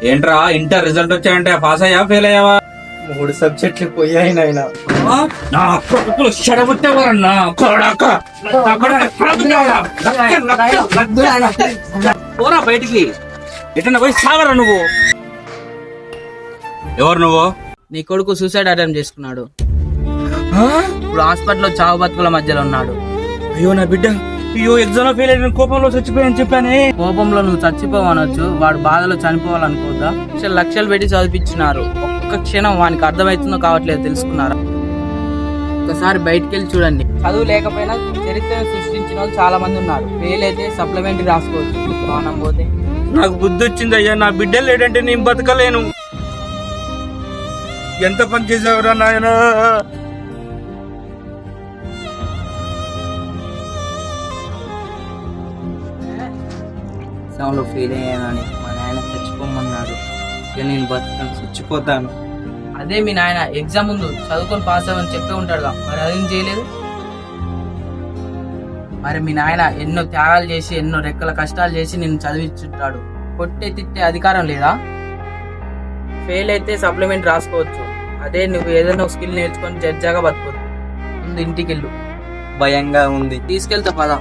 ఏంట్రా inter result వచ్చాయంటే pass అయ్యా ఫెయిల్ అయ్యావా? 3 సబ్జెక్టులు పోయాయి నాయన. నా కొడుకులు చెడగొట్టేవారన్నా కొడక. పోరా బయటికి, ఎటన్నా పోయి సాగరా నువ్వు. ఎవరు నువ్వు? నీ కొడుకు సూసైడ్ అటెంప్ట్ చేసుకున్నాడు. ఇప్పుడు హాస్పిటల్లో చావు బతుకుల మధ్యలో ఉన్నాడు. అయ్యో నా బిడ్డ, అయ్యో ఎగ్జామ్ లో ఫెయిల్ అయిన కోపంలో చచ్చిపోయాని చెప్పానే. కోపంలో నువ్వు చచ్చిపోవనొచ్చు, వాడు బాధలో చనిపోవాలనుకోద్దా. లక్షలు పెట్టి చదివించినారు, ఒక్క క్షణం వానికి అర్థమవుతుందో కావట్లేదు తెలుసుకున్నారా? ఒకసారి బయటికి వెళ్ళి చూడండి. చదువు లేకపోయినా చరిత్రను సృష్టించిన వాళ్ళు చాలా మంది ఉన్నారు. ఫెయిల్ అయితే సప్లిమెంటరీ రాసుకోవచ్చు. ప్రాణం పోతే నాకు బుద్ధి వచ్చింది అయ్యా, నా బిడ్డలు లేడంటే నేను బతకలేను. ఎంత పని చేసావురా నాయన. ఎగ్జామ్లో ఫెయిల్ అయ్యానని మా నాయన చచ్చిపోమన్నాడు. ఇక నేను బతుకను, చచ్చిపోతాను. అదే మీ నాయన ఎగ్జామ్ ముందు చదువుకొని పాస్ అవ్వని చెప్పే ఉంటాడుగా, మరి అదేం చేయలేదు. మరి మీ నాయన ఎన్నో త్యాగాలు చేసి ఎన్నో రెక్కల కష్టాలు చేసి నిన్ను చదివించుంటాడు. కొట్టే తిట్టే అధికారం లేదా? ఫెయిల్ అయితే సప్లిమెంట్ రాసుకోవచ్చు. అదే నువ్వు ఏదైనా ఒక స్కిల్ నేర్చుకొని జడ్జాగా బతుకోవచ్చు. ముందు ఇంటికి వెళ్ళు. భయంగా ఉంది. తీసుకెళ్తా పదా.